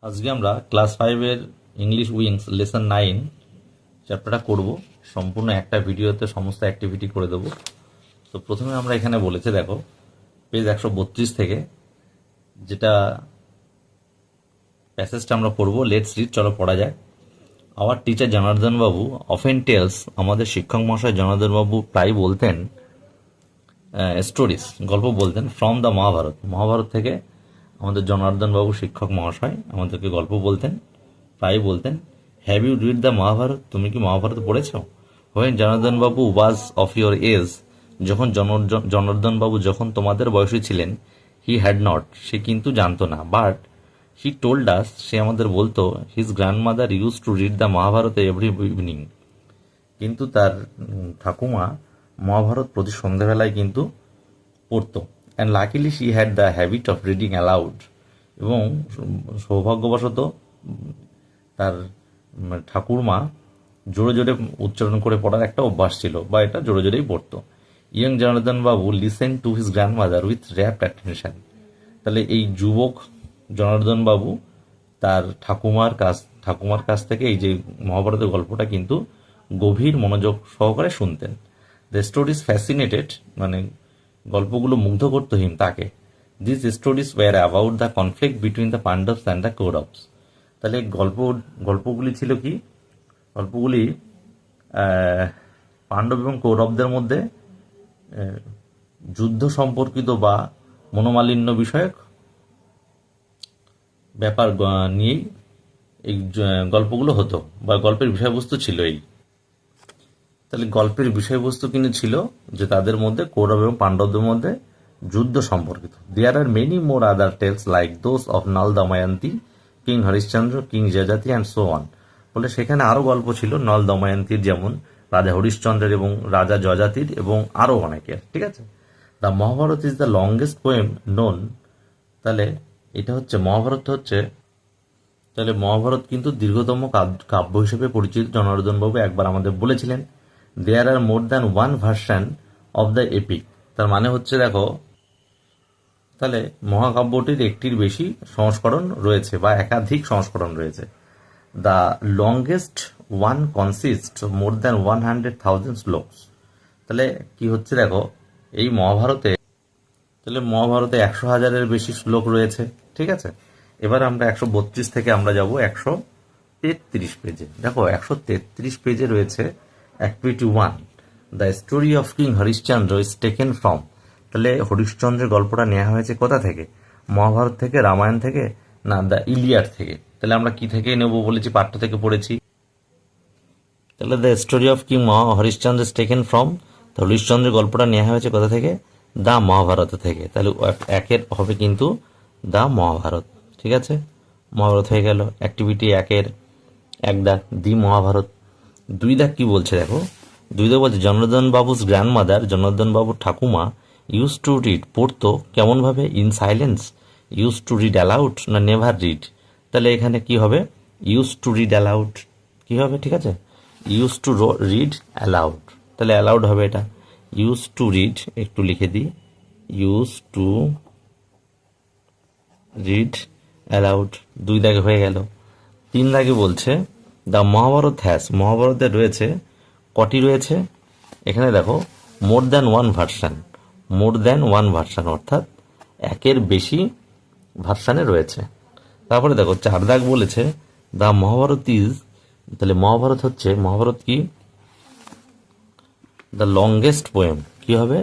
আজকে আমরা class 5-এর English wings lesson 9 চ্যাপ্টারটা করব। সম্পূর্ণ একটা ভিডিওতে সমস্ত অ্যাক্টিভিটি করে দেবো। তো প্রথমে আমরা এখানে বলেছে, দেখো পেজ 132 থেকে যেটা প্যাসেজটা আমরা পড়বো। লেটস রিড, চলো পড়া যায়। Our teacher Janardan Babu often tales, আমাদের শিক্ষক মহাশয় জনার্দন বাবু প্রায় বলতেন স্টোরিজ, গল্প বলতেন ফ্রম দ্য মহাভারত, মহাভারত থেকে। আমাদের জনার্দন বাবু শিক্ষক মহাশয় আমাদেরকে গল্প বলতেন, প্রায় বলতেন। Have you read the Mahabharata, তুমি কি মহাভারত পড়েছো? When Janardan Babu was of your age, যখন জনার্দন বাবু যখন তোমাদের বয়সী ছিলেন। হি হ্যাড নট, সে কিন্তু জানতো না। বাট হি টোল্ড আস, সে আমাদের বলতো। His grandmother use to read the Mahabharata every evening, কিন্তু তার ঠাকুমা মহাভারত প্রতি সন্ধ্যাবেলায় কিন্তু পড়তো। And luckily she had the habit of reading aloud, এবং সৌভাগ্যবশত তার ঠাকুরমা জোরে জোরে উচ্চারণ করে পড়ার একটা অভ্যাস ছিল, বা এটা জোরে জোরেই পড়তো। Young Janardan Babu listen to his grandmother with rapt attention, তাহলে এই যুবক জনার্দন বাবু তার ঠাকুমার কাছ থেকে এই যে মহাভারতের গল্পটা কিন্তু গভীর মনোযোগ সহকারে শুনতেন। দ্য স্টোরিজ ফ্যাসিনেটেড, মানে গল্পগুলো মুগ্ধ করত হিম, তাকে। This stories were about the conflict between the Pandavas and the Kauravas, তাহলে গল্পগুলি ছিল কি? গল্পগুলি পাণ্ডব এবং কৌরবদের মধ্যে যুদ্ধ সম্পর্কিত বা মনোমালিন্য বিষয়ক ব্যাপার নিয়েই এই গল্পগুলো হতো, বা গল্পের বিষয়বস্তু ছিল এই। তাহলে গল্পের বিষয়বস্তু কিন্তু ছিল যে তাদের মধ্যে, কৌরব এবং পাণ্ডবদের মধ্যে যুদ্ধ সম্পর্কিত। There are many more other tales like those of Nala Damayanti, king Harishchandra, king Yayati and so on. বলে সেখানে আরও গল্প ছিল নল দময়ন্তীর, যেমন রাজা হরিশ্চন্দ্রের এবং রাজা যজাতির, এবং আরও অনেকের। ঠিক আছে। The Mahabharata is the longest poem known, তাহলে এটা হচ্ছে মহাভারত হচ্ছে, তাহলে মহাভারত কিন্তু দীর্ঘতম কাব্য হিসেবে পরিচিত। জনার্দন বাবু একবার আমাদের বলেছিলেন। There are more than one version of the epic, তার মানে হচ্ছে দেখো, তাহলে মহাকাব্যটির একটির বেশি সংস্করণ রয়েছে, বা একাধিক সংস্করণ রয়েছে। The longest one consist more than 100,000 shlokas, তাহলে কি হচ্ছে দেখো, এই মহাভারতে, তাহলে মহাভারতে 100,000-এর বেশি শ্লোক রয়েছে। ঠিক আছে। এবার আমরা 132 থেকে আমরা যাব 133 পেজে। দেখো 133 পেজে রয়েছে activity 1, the story of king Harishchandra is taken from, তাহলে হরিশ্চন্দ্রের গল্পটা নেওয়া হয়েছে কোথা থেকে? মহাভারত থেকে, রামায়ণ থেকে, না দ্য ইলিয়াড থেকে। তাহলে আমরা কি থেকে নেব বলেছি? পাঠ্য থেকে পড়েছি। তাহলে the story of king Harishchandra is taken from, হরিশ্চন্দ্রের গল্পটা নেওয়া হয়েছে কোথা থেকে? দ্য মহাভারত থেকে। তাহলে একের হবে কিন্তু দ্য মহাভারত। ঠিক আছে, মহাভারত হয়ে গেল। অ্যাক্টিভিটি 1-এর 1 দাগ দি মহাভারত। 2 দাগ কি বলছে দেখো, 2 দাগ বলছে জনার্দন বাবুস গ্র্যান্ডমাদার, জনার্দন বাবুর ঠাকুমা ইউজ টু রিড, পড়তো কেমনভাবে? In silence, use to read aloud, না নেভার রিড। তাহলে এখানে কি হবে? ইউজ টু রিড অ্যালাউড, কি হবে? ঠিক আছে, ইউজ টু রিড অ্যালাউড, তাহলে অ্যালাউড হবে এটা। ইউজ টু রিড, একটু লিখে দিই, ইউজ টু রিড অ্যালাউড। 2 দাগে হয়ে গেল। 3 দাগে বলছে দ্য মহাভারত হ্যাজ, মহাভারতের রয়েছে কটি রয়েছে? এখানে দেখো মোর দ্যান ওয়ান ভার্সান, মোর দ্যান ওয়ান ভার্সান, অর্থাৎ একের বেশি ভার্সানে রয়েছে। তারপরে দেখো 4 দাগ বলেছে দ্য মহাভারত ইজ, তাহলে মহাভারত হচ্ছে, মহাভারত কি? দ্য লংগেস্ট পোয়েম, কি হবে?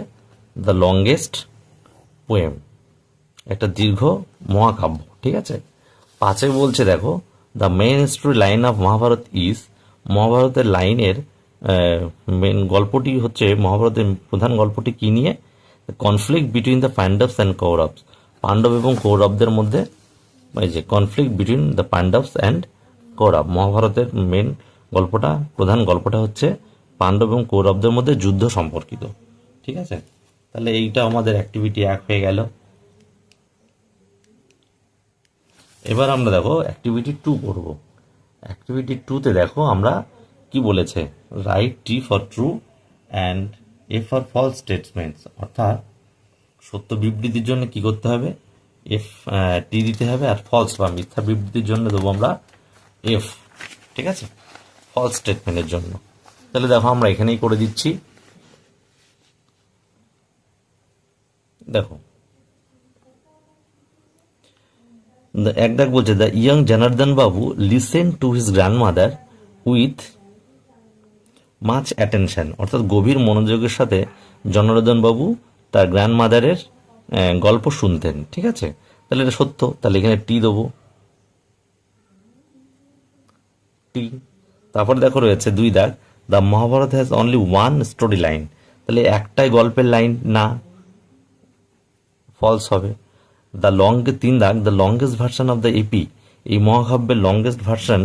দ্য লংগেস্ট পোয়েম, একটা দীর্ঘ মহাকাব্য। ঠিক আছে। 5-এ বলছে দেখো the main story line of Mahabharata is, মহাভারতের লাইনের মেন গল্পটি হচ্ছে, মহাভারতের প্রধান গল্পটি কি নিয়ে? Conflict between the Pandavas and Kauravas, Pandava এবং কৌরবদের মধ্যে, এই যে conflict between the Pandavas and Kaurava, মহাভারতের মেন গল্পটা, প্রধান গল্পটা হচ্ছে পাণ্ডব এবং কৌরবদের মধ্যে যুদ্ধ সম্পর্কিত। ঠিক আছে। তাহলে এইটা আমাদের অ্যাক্টিভিটি 1 হয়ে গেল। এবার আমরা দেখো অ্যাক্টিভিটি 2 করব। অ্যাক্টিভিটি 2-তে দেখো আমরা কি বলেছে, right T for true and A for false statements, অর্থাৎ সত্য বিবৃতির জন্য কি করতে হবে? এফ টি দিতে হবে, আর ফলস বা মিথ্যা বিবৃতির জন্য দেবো আমরা এফ। ঠিক আছে, ফলস স্টেটমেন্টের জন্য। তাহলে দেখো আমরা এখানেই করে দিচ্ছি। দেখো এক দাগ বলছে, the young Janardan Babu listen to his grandmother with much attention, অর্থাৎ গভীর মনোযোগের সাথে জনার্দন বাবু তার গ্র্যান্ডমাদারের গল্প শুনতেন। ঠিক আছে, তাহলে এটা সত্য, তাহলে এখানে টি দেবো, টি। তারপরে দেখো রয়েছে 2 দাগ, the Mahabharata has only one story line, তাহলে একটাই গল্পের লাইন, না, ফলস হবে। 3 দাগ, the longest version of the epic, এই মহাকাব্যের লংগেস্ট ভার্সন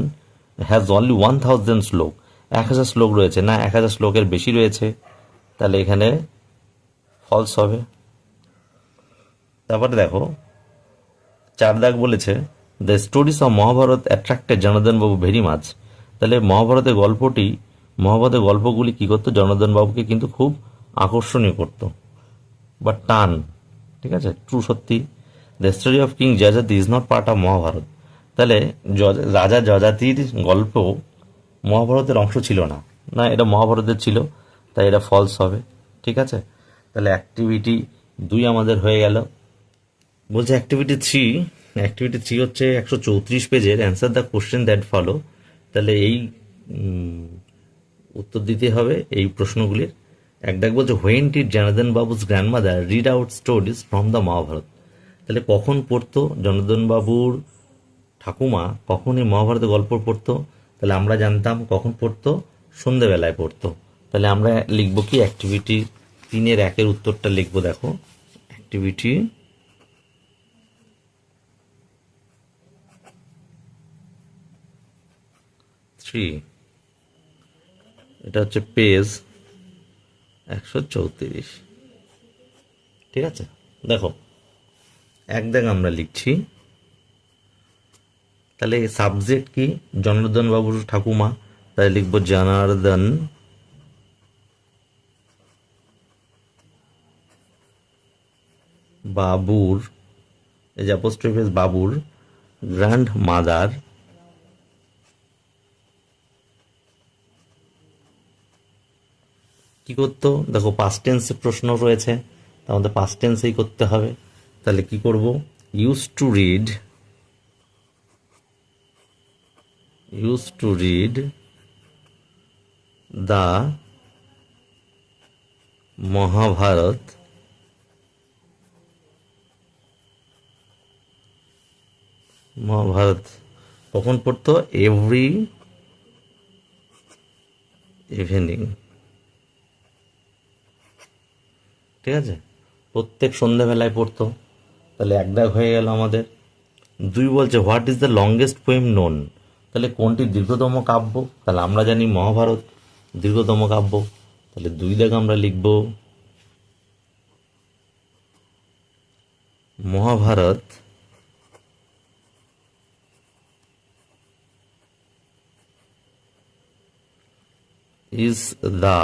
হ্যাজ অনলি 1000 শ্লোক, 1000 শ্লোক রয়েছে, না, 1000 শ্লোকের বেশি রয়েছে, তাহলে এখানে ফলস হবে। তারপরে দেখো 4 দাগ বলেছে, the stories of Mahabharata attracted Janardan babu very much, তাহলে মহাভারতের গল্পগুলি কী করতো, জনার্দন বাবুকে কিন্তু খুব আকর্ষণীয় করতো বা টান। ঠিক আছে, ট্রু, সত্যি। The story of king Yayati is not part of Mahabharata, তাহলে রাজা যজাতির গল্প মহাভারতের অংশ ছিল না, না, এটা মহাভারতের ছিল, তাই এটা ফলস হবে। ঠিক আছে, তাহলে অ্যাক্টিভিটি 2 আমাদের হয়ে গেল। বলছে অ্যাক্টিভিটি থ্রি হচ্ছে 134 পেজের, answer the question that follow, তাহলে এই উত্তর দিতে হবে এই প্রশ্নগুলির। এক দাগ বলছে, when did Janardan Babu's grandmother read out stories from the Mahabharata, তাহলে কখন পড়তো জনার্দন বাবুর ঠাকুমা, কখন এই মহাভারতের গল্প পড়তো, তাহলে আমরা জানতাম কখন পড়তো, সন্ধেবেলায় পড়তো। তাহলে আমরা লিখবো কি, অ্যাক্টিভিটি 3-1 উত্তরটা লিখবো। দেখো অ্যাক্টিভিটি 3, এটা হচ্ছে পেজ 134। ঠিক আছে, দেখো এক দাগ আমরা লিখছি, তাহলে সাবজেক্ট কি, জনার্দন বাবুর ঠাকুমা, তাহলে লিখবো জনার্দন বাবুর, এই যে অ্যাপোস্ট্রোফি বাবুর গ্র্যান্ড মাদার কি করতো, দেখো পাস্ট টেন্সে প্রশ্ন রয়েছে, তার মধ্যে পাস্ট টেন্সেই করতে হবে। তাহলে কি করব, use to read the Mahabharata কখন পড়তো, এভরি ইভিনিং। ঠিক আছে, প্রত্যেক সন্ধ্যাবেলায় পড়তো, তাহলে এক দাগ হয়ে গেল আমাদের। 2 বলছে, what is the longest poem known, তাহলে কোনটি দীর্ঘতম কাব্য, তাহলে আমরা জানি মহাভারত দীর্ঘতম কাব্য, তাহলে 2 দাগ আমরা লিখব Mahabharata is the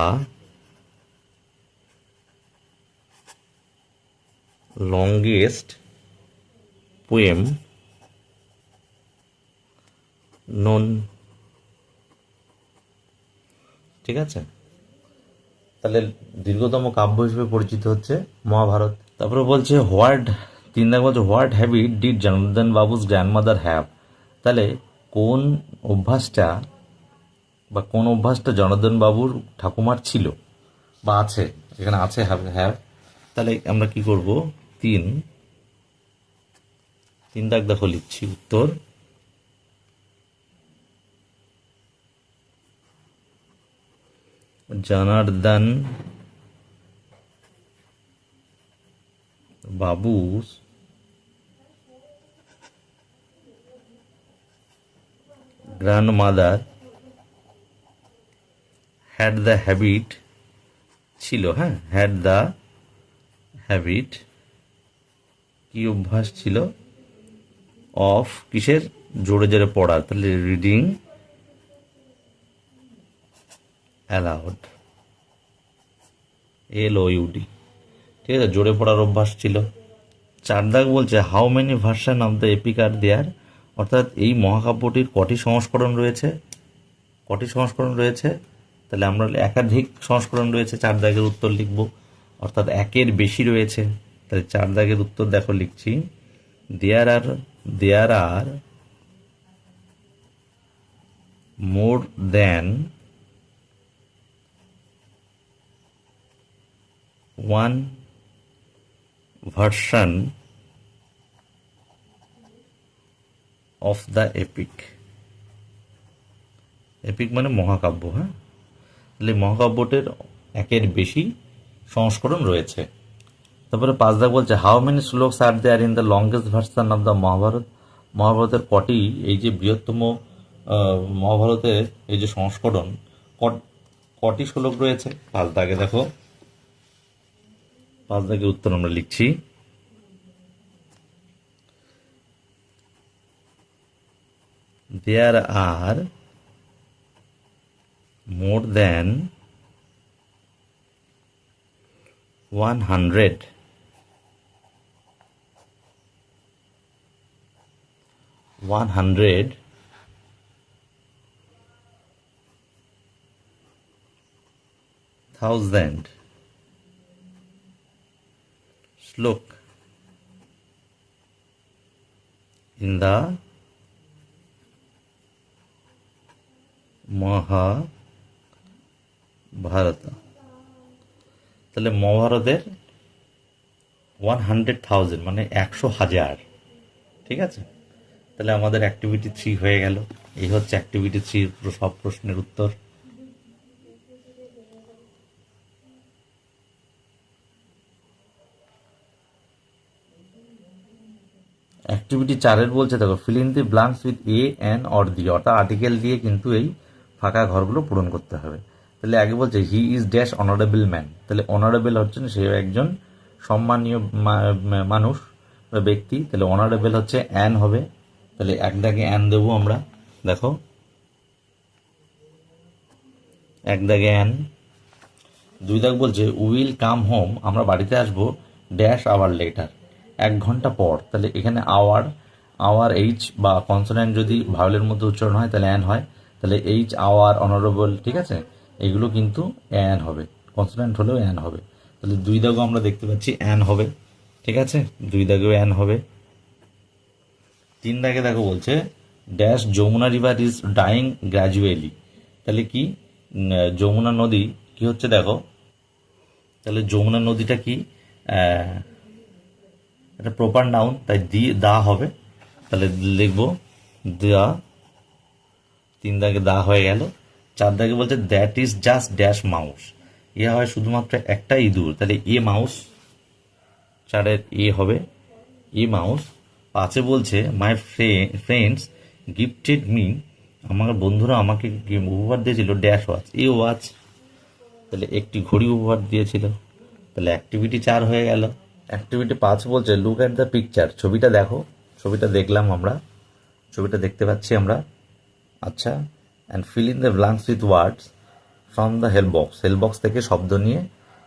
longest poem known। ঠিক আছে, তাহলে দীর্ঘতম কাব্য হিসেবে পরিচিত হচ্ছে মহাভারত। তারপরে বলছে, 3 দাগ বলছে, what habit did Janardan Babu's grandmother have, তাহলে কোন অভ্যাসটা জনার্দন বাবুর ঠাকুমার ছিল বা আছে, এখানে আছে হ্যাভ। তাহলে আমরা কি করব, 3 দাগ দেখো লিখছি উত্তর, Janardan Babu's grandmother had the habit ছিল, হ্যাঁ, হ্যাড দ্য হ্যাবিট, কি অভ্যাস ছিল, অফ কিসের, জোরে জোরে পড়ার, তাহলে রিডিং অ্যালাউড, LOUD। ঠিক আছে, জোরে পড়ার অভ্যাস ছিল। চার দাগ বলছে how many version of the epic are there, অর্থাৎ এই মহাকাব্যটির কটি সংস্করণ রয়েছে, কটি সংস্করণ রয়েছে, তাহলে আমরা একাধিক সংস্করণ রয়েছে, চার দাগের উত্তর লিখব, অর্থাৎ একের বেশি রয়েছে, তাহলে চার দাগের উত্তর দেখো লিখছি, there are more than one version of the epic. Epic মানে মহাকাব্য, হ্যাঁ, তাহলে মহাকাব্যটির একের বেশি সংস্করণ রয়েছে। তারপরে পাঁচ দাগ বলছে how many shlokas are there in the longest version of the Mahabharata, মহাভারতের কটি, এই যে বৃহত্তম মহাভারতের এই যে সংস্করণ, কটি শ্লোক রয়েছে, পাঁচ দাগে দেখো, পাঁচ দাগের উত্তর আমরা লিখছি, there are more than 100,000 শ্লোক in the মহাভারত। তাহলে মহাভারতের 100,000 মানে 100,000, ঠিক আছে। তাহলে আমাদের অ্যাক্টিভিটি 3 হয়ে গেল। এই হচ্ছে অ্যাক্টিভিটি 3 সব প্রশ্নের উত্তর। অ্যাক্টিভিটি 4 বলছে দেখো fill in the blanks with A N or the, অর্থাৎ আর্টিকেল দিয়ে কিন্তু এই ফাঁকা ঘরগুলো পূরণ করতে হবে। তাহলে আগে বলছে he is dash honourable man, তাহলে অনারেবল হচ্ছেন সে একজন সম্মানীয় মানুষ বা ব্যক্তি, তাহলে অনারেবল হচ্ছে অ্যান হবে, তাহলে এক দাগে অ্যান দেবো আমরা, দেখো এক দাগে অ্যান। দুই দাগ বলছে উইল কাম হোম, আমরা বাড়িতে আসবো ড্যাশ আওয়ার লেটার, 1 ঘন্টা পর, তাহলে এখানে আওয়ার এইচ বা কনসোনেন্ট যদি ভাওয়েলের মধ্যে উচ্চারণ হয় তাহলে অ্যান হয়, তাহলে এইচ আওয়ার অনারেবল, ঠিক আছে, এগুলো কিন্তু অ্যান হবে, কনসোনেন্ট হলেও অ্যান হবে, তাহলে দুই দাগও আমরা দেখতে পাচ্ছি অ্যান হবে, ঠিক আছে, দুই দাগেও অ্যান হবে। 3 দাগে দেখো বলছে dash Yamuna river is dying gradually, তাহলে কি যমুনা নদী কি হচ্ছে দেখো, তাহলে যমুনা নদীটা কি এটা প্রপার নাউন, তাই দা হবে, তাহলে লিখবো দা, 3 দাগে দা হয়ে গেল। 4 দাগে বলছে that is just dash mouse, এ হয় শুধুমাত্র একটা ইঁদুর, তাহলে এ মাউস, 4-এর এ হবে এ মাউস। 5-এ বলছে মাই ফ্রেন্ডস গিফটেড মি, আমার বন্ধুরা আমাকে উপহার দিয়েছিল ড্যাশ ওয়াচ, এ ওয়াচ, তাহলে একটি ঘড়ি উপহার দিয়েছিল, তাহলে অ্যাক্টিভিটি 4 হয়ে গেল। অ্যাক্টিভিটি 5 বলছে লুক অ্যাট দ্য পিকচার, ছবিটা দেখো, ছবিটা দেখলাম আমরা, ছবিটা দেখতে পাচ্ছি আমরা, আচ্ছা, and fill in the blanks with words from the help box থেকে শব্দ নিয়ে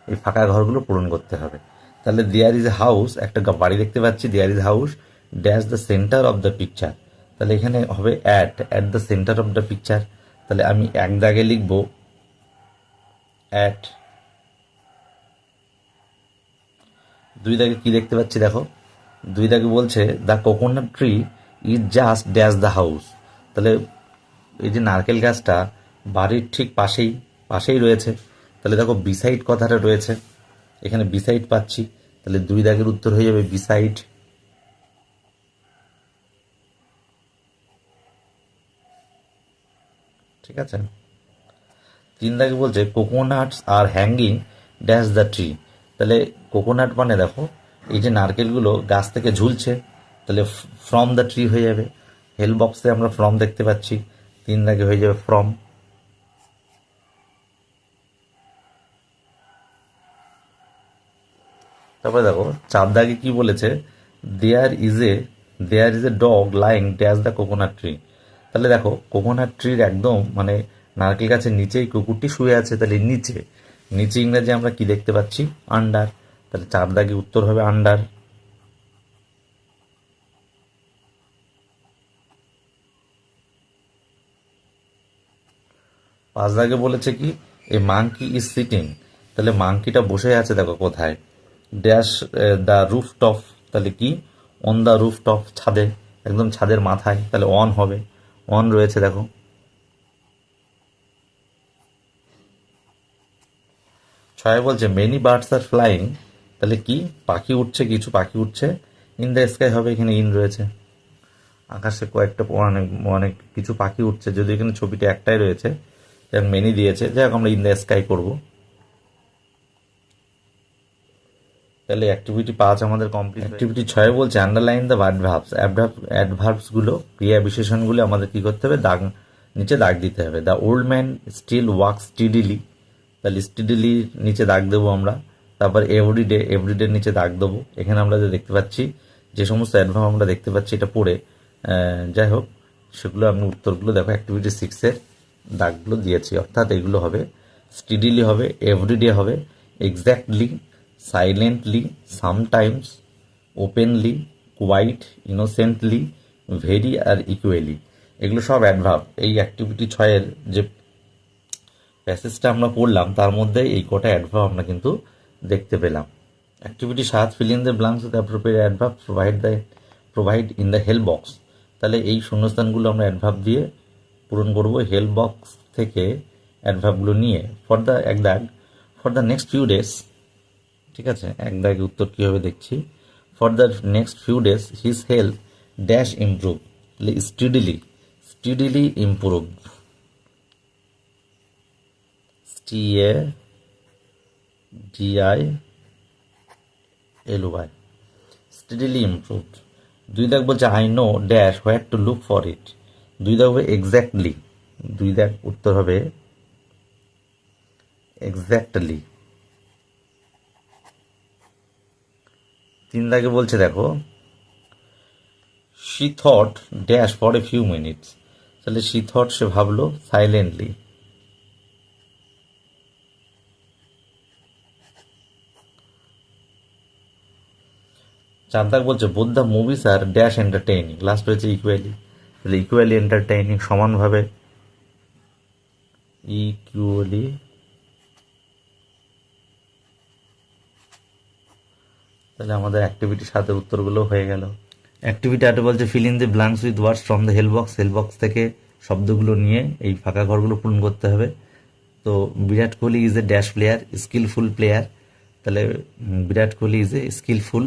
এই ফাঁকা ঘরগুলো পূরণ করতে হবে। তাহলে দেয়ার ইজ এ হাউস, একটা বাড়ি দেখতে পাচ্ছি, there is house dash the centre of the picture, তাহলে এখানে হবে at the centre of the picture, তাহলে আমি এক দাগে লিখব অ্যাট। 2 দাগে কি দেখতে পাচ্ছি দেখো, 2 দাগে বলছে the coconut tree is just dash the house, তাহলে এই যে নারকেল গাছটা বাড়ির ঠিক পাশেই রয়েছে, তাহলে দেখো বিসাইড কথাটা রয়েছে, এখানে বিসাইড পাচ্ছি, তাহলে 2 দাগের উত্তর হয়ে যাবে বিসাইড। ঠিক আছে। 3 দাগে বলছে coconuts are hanging dash the tree, তাহলে কোকোনাট মানে দেখো এই যে নারকেলগুলো গাছ থেকে ঝুলছে, তাহলে ফ্রম দ্য ট্রি হয়ে যাবে, হেল্প বক্সে আমরা ফ্রম দেখতে পাচ্ছি, 3 দাগে হয়ে যাবে ফ্রম। তারপরে দেখো 4 দাগে কি বলেছে there is a dog lying dash the coconut tree, তাহলে দেখো কোকোনাট ট্রির একদম মানে নারকেল গাছের নিচেই কুকুরটি শুয়ে আছে, তাহলে নিচে ইংরেজি আমরা কি দেখতে পাচ্ছি আন্ডার, তাহলে 4 দাগে উত্তর হবে আন্ডার। 5 দাগে বলেছে কি এ মাংকি ইজ সিটিং, তাহলে মাংকিটা বসে আছে দেখো কোথায়, ড্যাশ দ্য রুফ টপ, তাহলে কি অন দ্য রুফ টপ, ছাদে, একদম ছাদের মাথায়, তাহলে অন হবে, অন রয়েছে দেখো। 6 বলছে মেনি বার্ডস আর ফ্লাইং, তাহলে কি পাখি উঠছে, কিছু পাখি উঠছে, ইন দ্য স্কাই হবে, এখানে ইন রয়েছে, আকাশে কয়েকটা অনেক অনেক কিছু পাখি উঠছে, যদি এখানে ছবিটা একটাই রয়েছে, যেমন মেনি দিয়েছে, যাই হোক আমরা ইন দ্য স্কাই করবো। তাহলে অ্যাক্টিভিটি 5 আমাদের কমপ্লিট। অ্যাক্টিভিটি 6 বলছে আন্ডারলাইন দ্য অ্যাডভার্বস, অ্যাডভার্বসগুলো, ক্রিয়া বিশেষণগুলো আমাদের কি করতে হবে, দাগ নিচে দাগ দিতে হবে। The old man still walk steadily, তাহলে স্টিডিলি নিচে দাগ দেবো আমরা। তারপর এভরিডে নিচে দাগ দেবো। এখানে আমরা যে দেখতে পাচ্ছি, যে সমস্ত অ্যাডভার্ব আমরা দেখতে পাচ্ছি এটা পড়ে, যাই হোক সেগুলো আমি উত্তরগুলো দেখো অ্যাক্টিভিটি 6-এর দাগগুলো দিয়েছি, অর্থাৎ এগুলো হবে স্টিডিলি হবে, এভরিডে হবে, exactly, silently, sometimes, openly, quite, innocently, very আর ইকুয়ালি, এগুলো সব অ্যাডভার্ব। এই অ্যাক্টিভিটি 6-এর যে প্যাসেজটা আমরা পড়লাম তার মধ্যে এই কটা অ্যাডভার্ব আমরা কিন্তু দেখতে পেলাম। Activity 7 fill in the blanks with appropriate adverb, provide in the help box, তাহলে এই শূন্যস্থানগুলো আমরা অ্যাডভার্ব দিয়ে পূরণ করব হেল্প বক্স থেকে অ্যাডভার্বগুলো নিয়ে। ফর দ্য এক দাগ, for the next few days, ঠিক আছে, এক দাগে উত্তর কী হবে দেখছি। For the next few days his health dash improve, তাহলে steadily improve, STADILY, steadily improved. 2 দাগ বলছে I know dash where to look for it, 2 দাগ হবে এক্স্যাক্টলি, 2 দাগ উত্তর হবে এক্স্যাক্টলি। 3 দাগে বলছে দেখো she thought dash for a few minutes, তাহলে শি থট সে ভাবলো, সাইলেন্টলি। 4 দাগ বলছে both the movies are dash entertaining, last হয়েছে ইকুয়ালি, তাহলে ইকুয়ালি এন্টারটেইনিং, সমানভাবে, ইকুয়ালি। তাহলে আমাদের অ্যাক্টিভিটি 7-এর উত্তরগুলো হয়ে গেল। অ্যাক্টিভিটি 8 বলছে fill in the blanks with words from the help box থেকে শব্দগুলো নিয়ে এই ফাঁকা ঘরগুলো পূরণ করতে হবে। তো Virat Kohli is a dash player, skilful player, তাহলে Virat Kohli is a skilful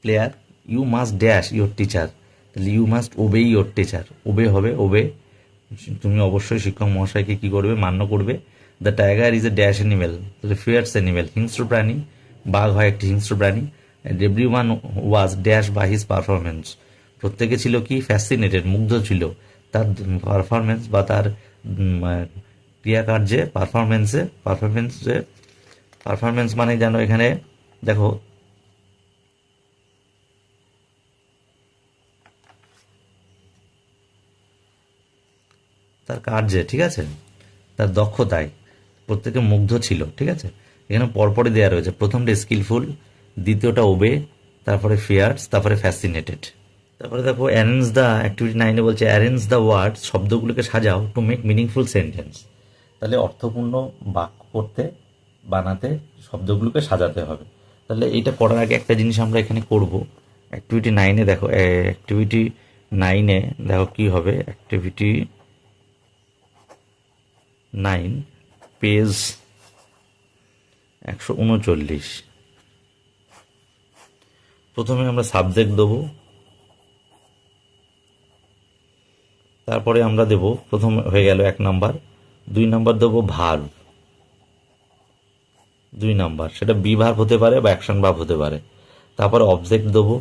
player. You must dash your teacher, তাহলে you must obey your teacher, obey হবে, ওবে, তুমি অবশ্যই শিক্ষক মহাশয়কে কী করবে, মান্য করবে। The tiger is a dash animal, তাহলে ফিয়ার্স অ্যানিমেল, হিংস্র প্রাণী, বাঘ হয় একটি হিংস্র প্রাণী। And every one was dash by his performance, প্রত্যেকে ছিল কি ফ্যাসিনেটেড, মুগ্ধ ছিল তার পারফরমেন্স বা তার ক্রিয়াকার্যে, পারফরমেন্স মানে যেন এখানে দেখো তার কার্যে, ঠিক আছে, তার দক্ষতায় প্রত্যেকে মুগ্ধ ছিল, ঠিক আছে। এখানে পরপরই দেওয়া রয়েছে, প্রথমটা স্কিলফুল, দ্বিতীয়টা ওবে, তারপরে ফিয়ার্স, তারপরে ফ্যাসিনেটেড। তারপরে দেখো অ্যারেঞ্জ দ্য, অ্যাক্টিভিটি 9-এ বলছে অ্যারেঞ্জ দ্য ওয়ার্ডস, শব্দগুলোকে সাজাও, টু মেক মিনিংফুল সেন্টেন্স, তাহলে অর্থপূর্ণ বাক্য করতে, বানাতে শব্দগুলোকে সাজাতে হবে। তাহলে এইটা করার আগে একটা জিনিস আমরা এখানে করব। অ্যাক্টিভিটি 9-এ দেখো, অ্যাক্টিভিটি 9-এ দেখো কী হবে, অ্যাক্টিভিটি 9 পেজ 139। প্রথমে আমরা সাবজেক্ট দেবো, তারপরে আমরা দেব, প্রথম হয়ে গেল 1 নাম্বার, 2 নাম্বার দেবো ভার্ব, 2 নাম্বার, সেটা বি ভার্ব হতে পারে বা অ্যাকশন ভার্ব হতে পারে। তারপরে অবজেক্ট দেবো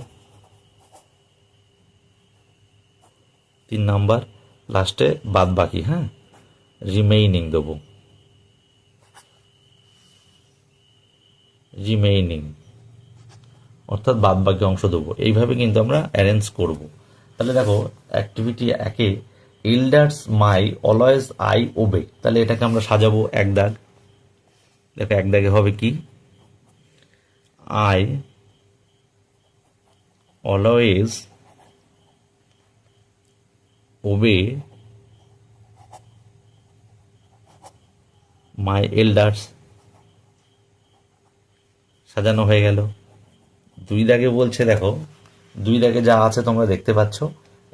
3 নাম্বার, লাস্টে বাদ বাকি, হ্যাঁ, রিমেইনিং দেবো, অর্থাৎ বাদ বাকি অংশ দেবো। এইভাবে কিন্তু আমরা অ্যারেঞ্জ করব। তাহলে দেখো অ্যাক্টিভিটি 1-এ elders my always I obey, তাহলে এটাকে আমরা সাজাবো 1 দাগ। দেখো 1 দাগে হবে কি, আই অলওয়েজ ওবে মাই এল্ডার্স সাজানো হয়ে গেল। 2 দাগে বলছে, দেখো 2 দাগে যা আছে তোমরা দেখতে পাচ্ছ,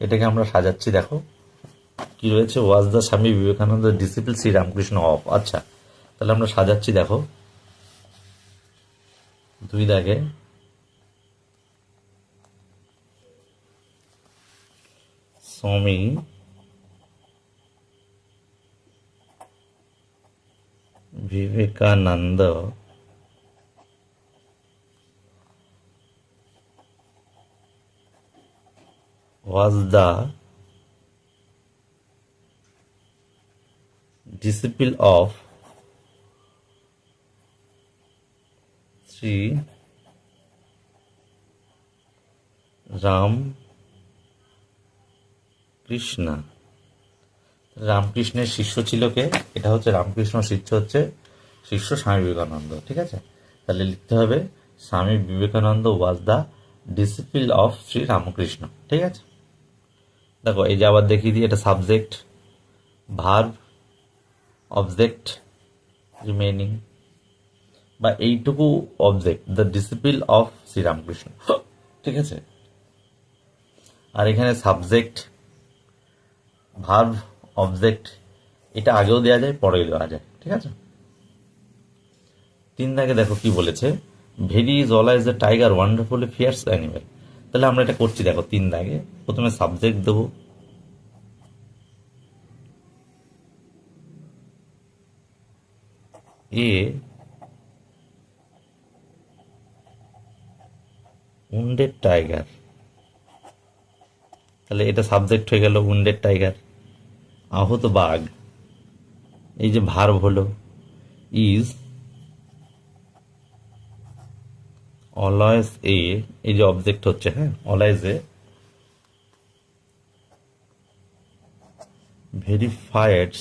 এটাকে আমরা সাজাচ্ছি। দেখো কি রয়েছে, was the Swami Vivekananda disciple Shri Ramakrishna of. আচ্ছা, তাহলে আমরা সাজাচ্ছি। দেখো 2 দাগে Swami Vivekananda was the disciple of Sri Ram Krishna. রামকৃষ্ণের শিষ্য ছিল কে? এটা হচ্ছে রামকৃষ্ণ শিষ্য স্বামী বিবেকানন্দ। ঠিক আছে, তাহলে লিখতে হবে Swami Vivekananda was the disciple of Shri Ramakrishna. ঠিক আছে, দেখো এই যে আবার দেখিয়ে দিই, এটা সাবজেক্ট, ভার্ব, অবজেক্ট রিমেইনিং, বা এইটুকু object, the disciple of Sri Ramakrishna. ঠিক আছে, আর এখানে সাবজেক্ট, ভার্ব, অবজেক্ট, এটা আগেও দেওয়া যায়, পরেও দেওয়া যায়। ঠিক আছে, 3 দাগে দেখো কি বলেছে, very is always a tiger wonderfully fierce animal. তাহলে আমরা এটা করছি। দেখো 3 দাগে প্রথমে সাবজেক্ট দেবো, এ উন্ডেড টাইগার। তাহলে এটা সাবজেক্ট হয়ে গেল, উন্ডেড টাইগার। আহত বাঘ, এই যে ভার্ব হলো, ইজ অলওয়েজ এ, এই যে অবজেক্ট হচ্ছে, হ্যাঁ, অলওয়েজ এ ভেরিফাইড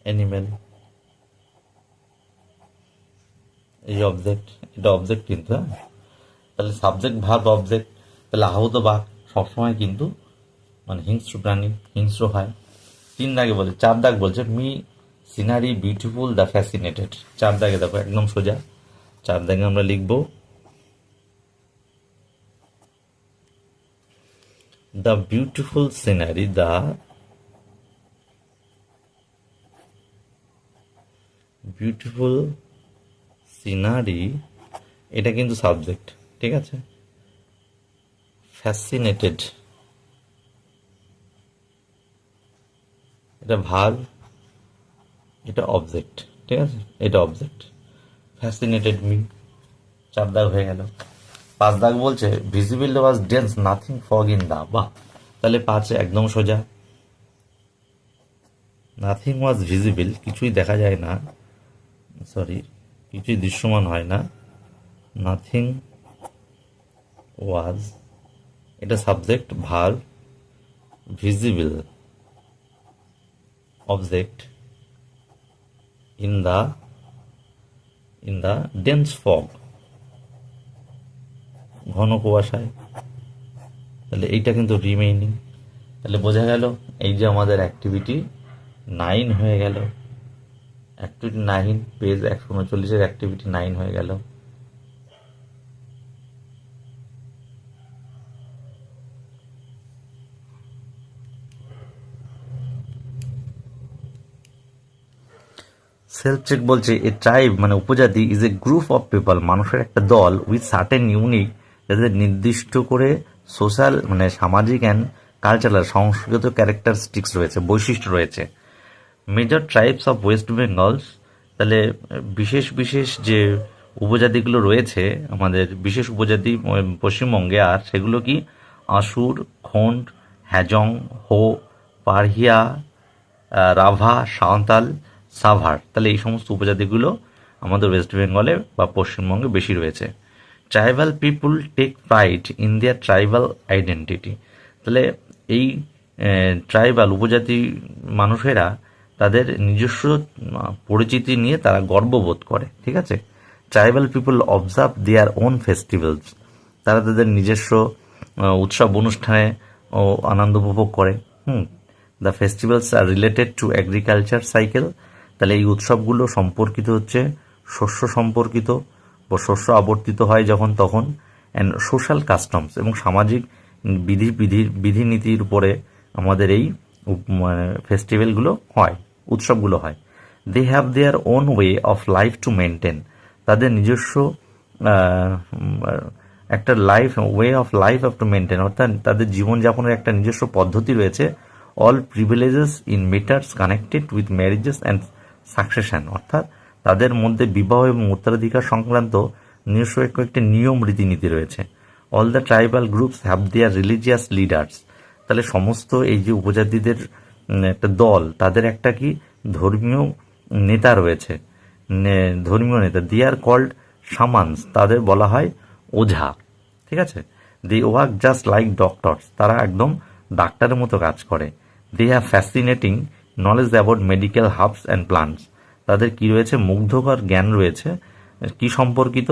অ্যানিমেল, এই যে অবজেক্ট, এটা অবজেক্ট কিন্তু, হ্যাঁ। তাহলে সাবজেক্ট, ভার্ব, অবজেক্ট। তাহলে আহত বাঘ সবসময় কিন্তু মানে হিংস্র প্রাণী, হিংস্র হয়। 3 দাগে বলছে, 4 দাগ বলছে me scenery beautiful the fascinated. 4 দাগে দেখো একদম সোজা, 4 দাগে আমরা লিখবো the beautiful scenery, the beautiful scenery, এটা কিন্তু সাবজেক্ট। ঠিক আছে, ফ্যাসিনেটেড এটা ভার্ব, এটা অবজেক্ট। ঠিক আছে, এটা অবজেক্ট, ফ্যাসিনেটেড মি। 4 দাগ হয়ে গেল। 5 দাগ বলছে visible was dense nothing fog in the. বাহ, তাহলে 5 একদম সোজা, নাথিং ওয়াজ ভিজিবল, কিছুই দেখা যায় না, সরি কিছুই দৃশ্যমান হয় না, নাথিং ওয়াজ, এটা subject, verb, visible object, in the dense fog, ঘন কুয়াশায়। তাহলে এইটা কিন্তু রিমেইনিং। তাহলে বোঝা গেল এই যে আমাদের অ্যাক্টিভিটি 9 হয়ে গেল। অ্যাক্টিভিটি 9, পেজ 139-এর অ্যাক্টিভিটি 9 হয়ে গেল। সেলফ চেক বলছে এ ট্রাইব মানে উপজাতি is a group of people, মানুষের একটা দল, উইথ সার্টেন ইউনিক, যাদের নির্দিষ্ট করে সোশ্যাল মানে সামাজিক অ্যান্ড কালচারাল সংস্কৃত ক্যারেক্টারিস্টিক্স রয়েছে, বৈশিষ্ট্য রয়েছে। Major tribes of West Bengal's, তাহলে বিশেষ বিশেষ যে উপজাতিগুলো রয়েছে, আমাদের বিশেষ উপজাতি পশ্চিমবঙ্গে, আর সেগুলো কি আসুর, খোন্ড, হ্যাজং, হো, পারহিয়া, রাভা, সাঁওতাল, সাভার। তাহলে এই সমস্ত উপজাতিগুলো আমাদের ওয়েস্ট বেঙ্গলে বা পশ্চিমবঙ্গে বেশি রয়েছে। Tribal people take pride in their tribal identity, তাহলে এই ট্রাইবাল উপজাতি মানুষেরা তাদের নিজস্ব পরিচিতি নিয়ে তারা গর্ববোধ করে। ঠিক আছে, tribal people observe their own festivals, তারা তাদের নিজস্ব উৎসব অনুষ্ঠানে ও আনন্দ উপভোগ করে। The festivals are related to agriculture cycle, তাহলে এই উৎসবগুলো সম্পর্কিত হচ্ছে শস্য সম্পর্কিত বা শস্য আবর্তিত হয় যখন তখন, অ্যান্ড সোশ্যাল কাস্টমস এবং সামাজিক বিধিনীতির উপরে আমাদের এই ফেস্টিভ্যালগুলো হয়, উৎসবগুলো হয়। They have their own way of life to maintain, তাদের নিজস্ব একটা way of life to maintain, অর্থাৎ তাদের জীবনযাপনের একটা নিজস্ব পদ্ধতি রয়েছে। All privileges in matters connected with marriages and succession, অর্থাৎ তাদের মধ্যে বিবাহ এবং উত্তরাধিকার সংক্রান্ত নিজস্ব একটি নিয়ম রীতিনীতি রয়েছে। All the tribal groups have their religious leaders, তাহলে সমস্ত এই যে উপজাতিদের একটা দল, তাদের একটা কি ধর্মীয় নেতা রয়েছে, ধর্মীয় নেতা। দি আর কল্ড শামান্স, তাদের বলা হয় ওঝা, ঠিক আছে। They work just like doctors, তারা একদম ডাক্তারের মতো কাজ করে। They have fascinating knowledge about medical herbs and plants, তাদের কি রয়েছে, মুগ্ধকর জ্ঞান রয়েছে কি সম্পর্কিত,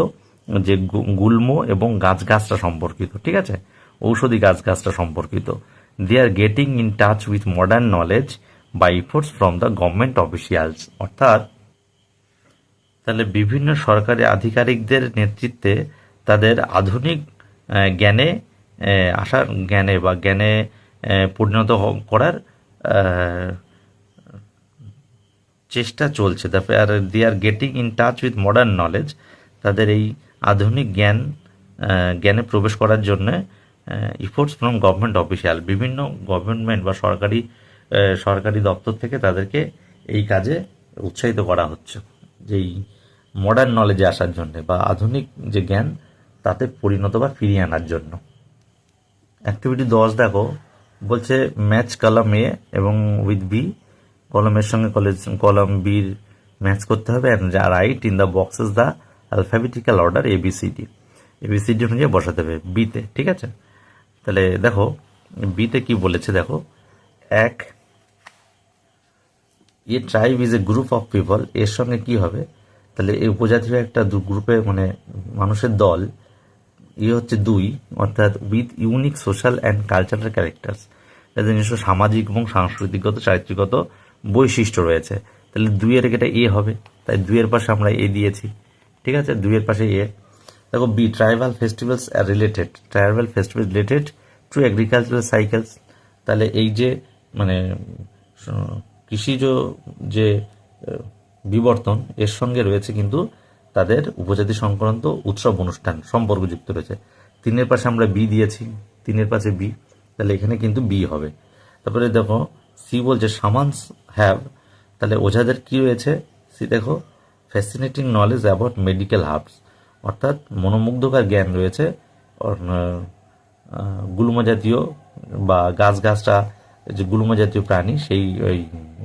যে গুল্ম এবং গাছগাছরা সম্পর্কিত, ঠিক আছে, ঔষধি গাছগাছরা সম্পর্কিত। They are getting in touch with modern knowledge by efforts from the government officials, অর্থাৎ তাহলে বিভিন্ন সরকারি আধিকারিকদের নেতৃত্বে তাদের আধুনিক জ্ঞানে জ্ঞানে বা জ্ঞানে পরিণত করার চেষ্টা চলছে। তারপরে আর they are getting in touch with modern knowledge, তাদের এই আধুনিক জ্ঞানে প্রবেশ করার জন্য ইফোর্টস ফ্রম গভর্নমেন্ট অফিসিয়াল, বিভিন্ন গভর্নমেন্ট বা সরকারি দপ্তর থেকে তাদেরকে এই কাজে উৎসাহিত করা হচ্ছে, যেই মডার্ন নলেজে আসার জন্য বা আধুনিক যে জ্ঞান তাতে পরিণত বা ফিরিয়ে আনার জন্য। অ্যাক্টিভিটি 10 দেখো, বলছে ম্যাচ কলাম এ এবং উইথ বি, কলমের সঙ্গে কলম বির ম্যাচ করতে হবে, and write in the boxes the alphabetical order A B C D, A B C D অনুযায়ী বসাতে হবে বিতে, ঠিক আছে। তাহলে দেখো বিতে কি বলেছে, দেখো এক, a tribe is a group of people, এর সঙ্গে কি হবে, তাহলে এই উপজাতির একটা গ্রুপে মানে মানুষের দল, হচ্ছে 2, অর্থাৎ with unique social and cultural characters, এদের নিজস্ব সামাজিক এবং সাংস্কৃতিকগত চারিত্রিকগত বৈশিষ্ট্য রয়েছে। তাহলে 2 এর এটা এ হবে, তাই 2 এর পাশে আমরা এ দিয়েছি, ঠিক আছে, 2 এর পাশে এ। দেখো B, tribal festivals are related, tribal festival related to agricultural cycles, তাহলে এই যে মানে কৃষিজ যে বিবর্তন এর সঙ্গে রয়েছে কিন্তু তাদের উপজাতি সংক্রান্ত উৎসব অনুষ্ঠান সম্পর্কযুক্ত রয়েছে। 3 এর পাশে আমরা বি দিয়েছি, 3 এর পাশে বি, তাহলে এখানে কিন্তু বি হবে। তারপরে দেখো সি বলছে শামান্স হ্যাভ, তাহলে ওঝাদের কি রয়েছে, সি দেখো fascinating knowledge about medical herbs, অর্থাৎ মনোমুগ্ধকর জ্ঞান রয়েছে গুল্ম জাতীয় বা গাছগাছরা, যে গুল্ম জাতীয় প্রাণী সেই ওই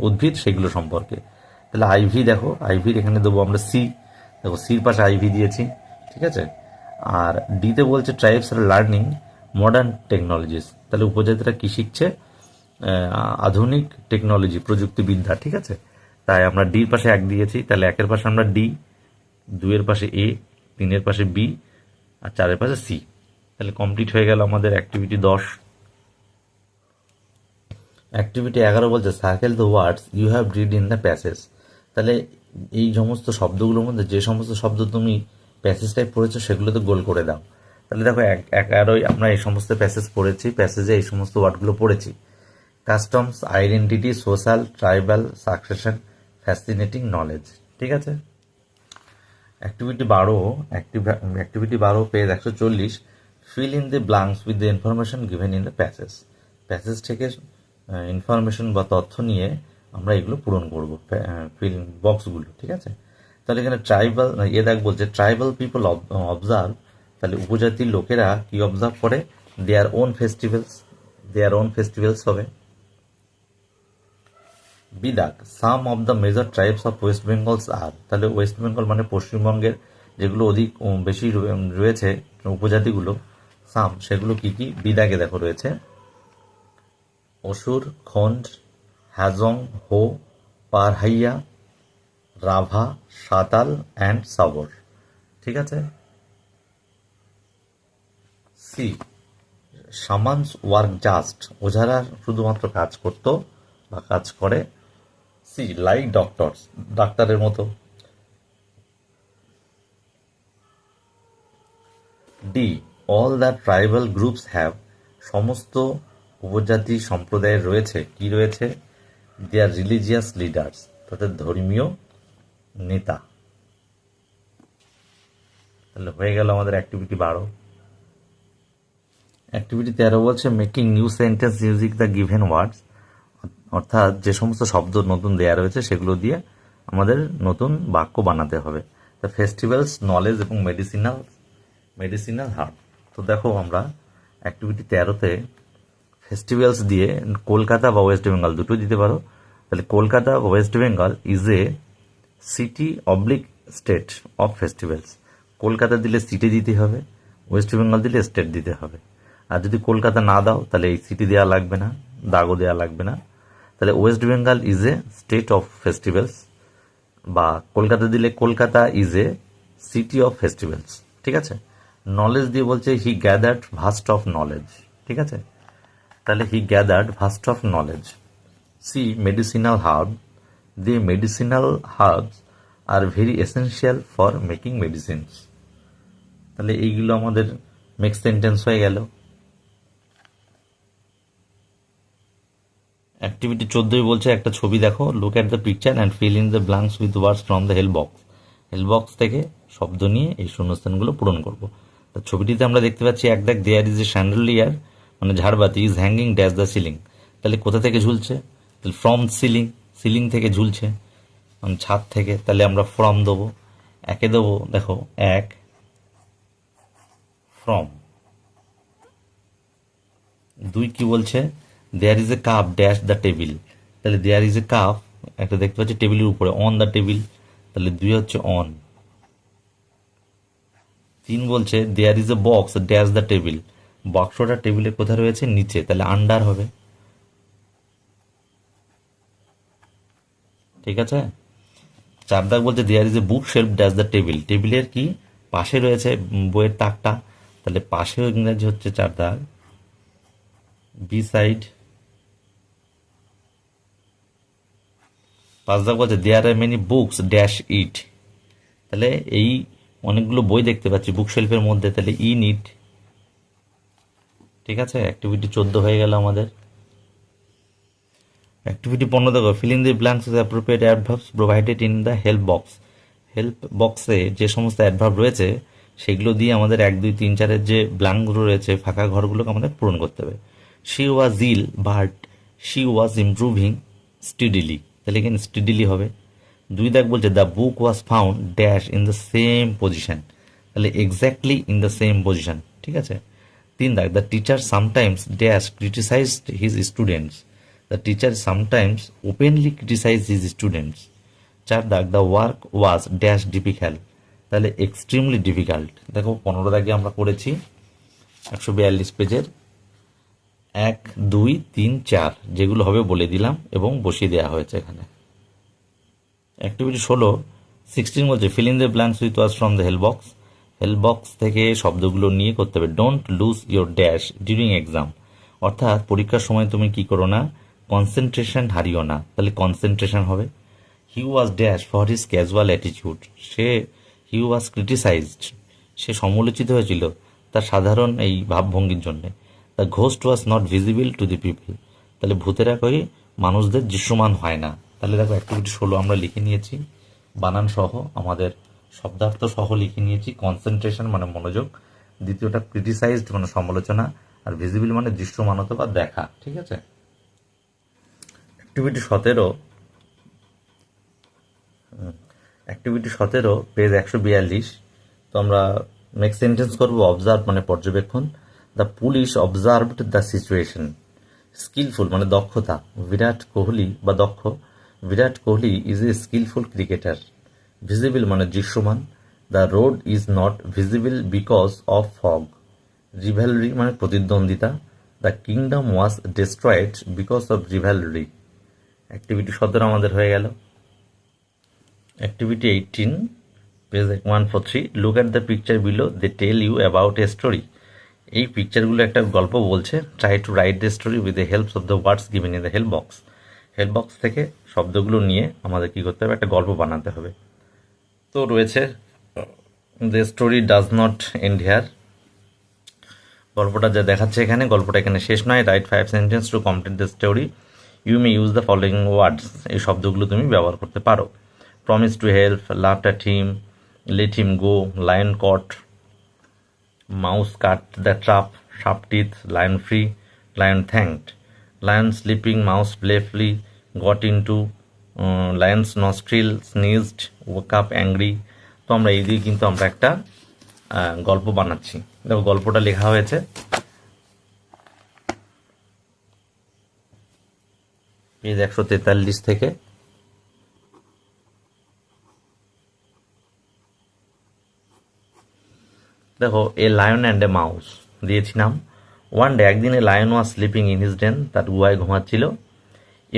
উদ্ভিদ সেগুলো সম্পর্কে। তাহলে আইভি দেখো, আইভির এখানে দেবো আমরা সি, দেখো সির পাশে আইভি দিয়েছি, ঠিক আছে। আর ডিতে বলছে tribes are learning modern technologies, তাহলে উপজাতিরা কি শিখছে, আধুনিক টেকনোলজি প্রযুক্তিবিদ্যা, ঠিক আছে। তাই আমরা ডির পাশে 1 দিয়েছি, তাহলে 1 এর পাশে আমরা ডি, 2 এর পাশে এ, 3 এর পাশে বি, আর 4 এর পাশে সি। তাহলে কমপ্লিট হয়ে গেল আমাদের অ্যাক্টিভিটি 10। অ্যাক্টিভিটি 11 বলছে circle the words you have read in the passage, তাহলে এই সমস্ত শব্দগুলোর মধ্যে যে সমস্ত শব্দ তুমি প্যাসেজটাই পড়েছো সেগুলোতে গোল করে দাও। তাহলে দেখো 11 আমরা এই সমস্ত প্যাসেজ পড়েছি, প্যাসেজে এই সমস্ত ওয়ার্ডগুলো পড়েছি, customs, identity, social, tribal, succession, fascinating knowledge, ঠিক আছে। Activity 12 page 140, fill in the blanks with the information given in the passage থেকে ইনফরমেশন বা তথ্য নিয়ে আমরা এগুলো পূরণ করবো, ফিল বক্সগুলো, ঠিক আছে। তাহলে এখানে ট্রাইবাল বলছে ট্রাইবাল পিপল অবজার্ভ, তাহলে উপজাতির লোকেরা কি অবজার্ভ করে, দেয়ার ওন ফেস্টিভ্যালস হবে। বিদাক, some of the major tribes of West Bengal's are, তাহলে ওয়েস্ট বেঙ্গল মানে পশ্চিমবঙ্গের যেগুলো বেশি রয়েছে উপজাতিগুলো, সাম সেগুলো কি কি, বিদাকে দেখো রয়েছে অসুর, খন্ড, হাজং, হো, পারহাইয়া, রাভা, সাঁতাল অ্যান্ড সাবর, ঠিক আছে। সি, শামান্স ওয়ার্ক জাস্ট, ওঝারা শুধুমাত্র কাজ করত বা কাজ করে। সি লাইক ডক্টরস, ডাক্তারের মতো। D all the tribal groups have, সমস্ত উপজাতি সম্প্রদায়ের রয়েছে, কি রয়েছে? দেয়ার রিলিজিয়াস লিডার্স, তাদের ধর্মীয় নেতা। তাহলে হয়ে গেল আমাদের অ্যাক্টিভিটি 12। অ্যাক্টিভিটি 13 বলছে making new sentence using the given words, অর্থাৎ যে সমস্ত শব্দ নতুন দেয়া রয়েছে সেগুলো দিয়ে আমাদের নতুন বাক্য বানাতে হবে। দ্য ফেস্টিভ্যালস, নলেজ এবং মেডিসিনাল হার্ব। তো দেখো আমরা অ্যাক্টিভিটি 13-তে ফেস্টিভ্যালস দিয়ে কলকাতা বা ওয়েস্ট বেঙ্গল দুটো দিতে পারো। তাহলে কলকাতা বা West Bengal is a city oblique state of festivals. Kolkata দিলে সিটি দিতে হবে, ওয়েস্ট বেঙ্গল দিলে স্টেট দিতে হবে। আর যদি কলকাতা না দাও তাহলে এই সিটি দেওয়া লাগবে না, দাগও দেওয়া লাগবে না। তাহলে West Bengal is a state of festivals, বা কলকাতা দিলে Kolkata is a city of festivals. ঠিক আছে। নলেজ দিয়ে বলছে he gathered vast of knowledge. ঠিক আছে, তাহলে he gathered vast of knowledge. C medicinal herb, the medicinal herbs are very essential for making medicines. তাহলে এইগুলো আমাদের মেক সেন্টেন্স হয়ে গেল। অ্যাক্টিভিটি 14 বলছে একটা ছবি দেখো, look at the picture and fill in the blanks with words from the help box. Help box থেকে শব্দ নিয়ে এই শূন্যস্থানগুলো পূরণ করবো। তো ছবিটিতে আমরা দেখতে পাচ্ছি এক দেখ দেয়ার ইজ এ শ্যান্ডেলিয়ার, মানে ঝাড়বাতি, is hanging dash the ceiling. তাহলে কোথা থেকে ঝুলছে? তাহলে ফ্রম সিলিং, সিলিং থেকে ঝুলছে, মানে ছাদ থেকে। তাহলে আমরা ফ্রম দেবো, একে দেবো দেখো এক ফ্রম। দুই কি বলছে? There is a cup dash the table. তাহলে দেয়ার ইজ এ কাপ একটা দেখতে পাচ্ছি টেবিলের উপরে, অন দ্য টেবিল। তাহলে দুই হচ্ছে অন। তিন বলছে there is a box dash the table, বাক্সটা টেবিলের কোথায় রয়েছে? নিচে। তাহলে আন্ডার হবে। ঠিক আছে। চার দাগ বলছে there is a book shelf dash the table, টেবিলের কি পাশে রয়েছে বইয়ের তাকটা। তাহলে পাশেও ইংরেজি হচ্ছে চার দাগ বি সাইড। পাঁচ দাগ বলছে there are many books dash it. তাহলে এই অনেকগুলো বই দেখতে পাচ্ছি বুক শেলফের মধ্যে, তাহলে ইন ইট। ঠিক আছে। অ্যাক্টিভিটি 14 হয়ে গেল আমাদের। অ্যাক্টিভিটি 15 দেখো, fill in the blanks with appropriate adverbs provided in the help box. Help বক্সে যে সমস্ত অ্যাডভার্ব রয়েছে সেগুলো দিয়ে আমাদের 1, 2, 3, 4-এর যে ব্ল্যাঙ্কগুলো রয়েছে, ফাঁকা ঘরগুলোকে আমাদের পূরণ করতে হবে। She was ill but she was improving steadily. তাহলে এখানে স্টিডিলি হবে। দুই দাগ বলছে the book was found dash in the same position. তাহলে exactly in the same position. ঠিক আছে। তিন দাগ the teacher sometimes dash criticised his students. The teacher sometimes openly criticise his students. চার দাগ the work was dash difficult. তাহলে extremely difficult. দেখো 15 দাগে আমরা করেছি 142 পেজের 1, 2, 3, 4 যেগুলো হবে বলে দিলাম এবং বসিয়ে দেওয়া হয়েছে এখানে। অ্যাক্টিভিটি 16 বলছে fill in the blanks with words from the help box. Help box থেকে শব্দগুলো নিয়ে করতে হবে। Don't lose your dash during exam, অর্থাৎ পরীক্ষার সময় তুমি কি করো না, কনসেন্ট্রেশন হারিও না। তাহলে কনসেন্ট্রেশন হবে। He was dash for his casual attitude. He was criticised, সে সমালোচিত হয়েছিল তার সাধারণ এই ভাবভঙ্গির জন্যে। The ghost was not visible to the people. তাহলে ভূতেরা কই মানুষদের দৃশ্যমান হয় না। তাহলে দেখো অ্যাক্টিভিটি 16 আমরা লিখে নিয়েছি বানান সহ, আমাদের শব্দার্থ সহ লিখে নিয়েছি। কনসেন্ট্রেশন মানে মনোযোগ, দ্বিতীয়টা ক্রিটিসাইজড মানে সমালোচনা, আর ভিজিবল মানে দৃশ্যমানতা বা দেখা। ঠিক আছে। Activity 17 page 142। তো আমরা নেক্সট সেন্টেন্স করবো অবজার্ভ মানে পর্যবেক্ষণ। The police observed the situation. Skilful মানে দক্ষতা, বিরাট কোহলি বা দক্ষ, Virat Kohli is a skilful cricketer. Visible মানে দৃশ্যমান, the road is not visible because of fog. Rivalry মানে প্রতিদ্বন্দ্বিতা, the kingdom was destroyed because of rivalry. Activity 17 আমাদের হয়ে গেল। Activity 18 page 143 look at the picture below they tell you about a story. এই পিকচারগুলো একটা গল্প বলছে। Try to write the story with the helps of the words given in the help box. Help box থেকে শব্দগুলো নিয়ে আমাদের কী করতে হবে, একটা গল্প বানাতে হবে। তো রয়েছে the story does not end here. গল্পটা যা দেখাচ্ছে এখানে, গল্পটা এখানে শেষ নয়। Write 5 sentence to complete the story. You may use the following words. এই শব্দগুলো তুমি ব্যবহার করতে পারো। Promise to help, laughed at him, let him go, lion caught, mouse cut the trap, sharp teeth, lion free, lion thanked, lion sleeping, mouse playfully got into, lion's nostril sneezed, woke up angry. তো আমরা এই দিয়ে কিন্তু আমরা একটা গল্প বানাচ্ছি। দেখো গল্পটা লেখা হয়েছে পেজ 143 থেকে। দেখো a lion and a mouse দিয়েছি নাম। ওয়ান ডে, একদিন a lion was sleeping in his den, তার গুহায় ঘুমাচ্ছিল।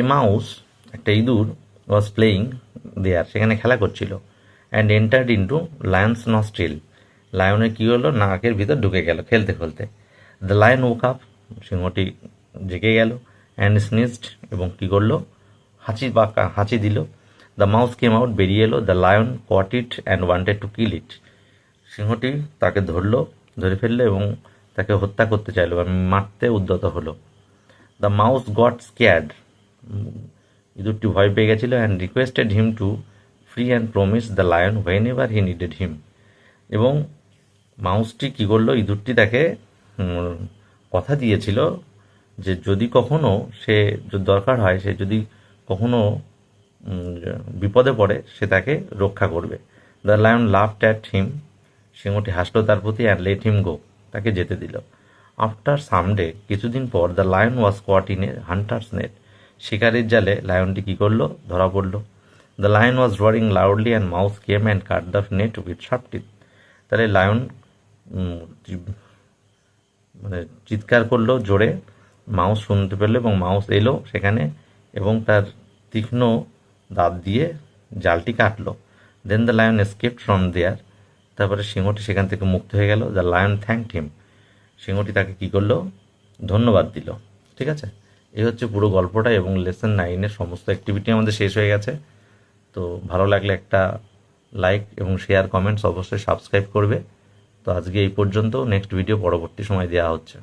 এ মাউস, একটা ইঁদুর, ওয়াজ প্লেয়িং দেয়ার, সেখানে খেলা করছিল। And entered into lion's nostril, লায়নের কী হলো, নাকের ভিতর ঢুকে গেল খেলতে খেলতে। দ্য লায়ন ওক আপ, সিংহটি জেগে গেল। অ্যান্ড স্নিজড, এবং কী করলো, হাঁচি দিল। দ্য মাউস কেম আউট, বেরিয়ে এলো। The lion caught it and wanted to kill it, সিংহটি তাকে ধরে ফেললো এবং তাকে হত্যা করতে চাইলো বা মারতে উদ্যত হলো। দ্য মাউস গট স্কেয়ার্ড, ইঁদুরটি ভয় পেয়ে গেছিল। And requested him to free and promise the lion whenever he needed him, এবং মাউসটি কী করলো, ইঁদুরটি তাকে কথা দিয়েছিল যে যদি কখনো সে দরকার হয়, সে যদি কখনো বিপদে পড়ে, সে তাকে রক্ষা করবে। The lion laughed at him, সিংহটি হাসলো তার প্রতি। অ্যান্ড লেট হিম গো, তাকে যেতে দিল। আফটার সামডে, কিছুদিন পর, the lion was caught in a hunter's net, শিকারের জালে লায়নটি কী করলো, ধরা পড়লো। The lion was roaring loudly and mouse came and cut the net with sharp teeth, তাহলে লায়ন মানে চিৎকার করলো জোরে, মাউস শুনতে পেলো এবং মাউস এলো সেখানে এবং তার তীক্ষ্ণ দাঁত দিয়ে জালটি কাটলো। দেন দ্য লায়ন এসকেপড ফ্রম দেয়ার, তারপরে সিংহটি সেখান থেকে মুক্ত হয়ে গেল। দ্য লায়ন থ্যাঙ্কড হিম, সিংহটি তাকে কী করলো, ধন্যবাদ দিল। ঠিক আছে, এই হচ্ছে পুরো গল্পটা, এবং লেসন 9-এর সমস্ত অ্যাক্টিভিটি আমাদের শেষ হয়ে গেছে। তো ভালো লাগলে একটা লাইক এবং শেয়ার, কমেন্টস, অবশ্যই সাবস্ক্রাইব করবে। তো আজকে এই পর্যন্ত, নেক্সট ভিডিও পরবর্তী সময় দেওয়া হচ্ছে।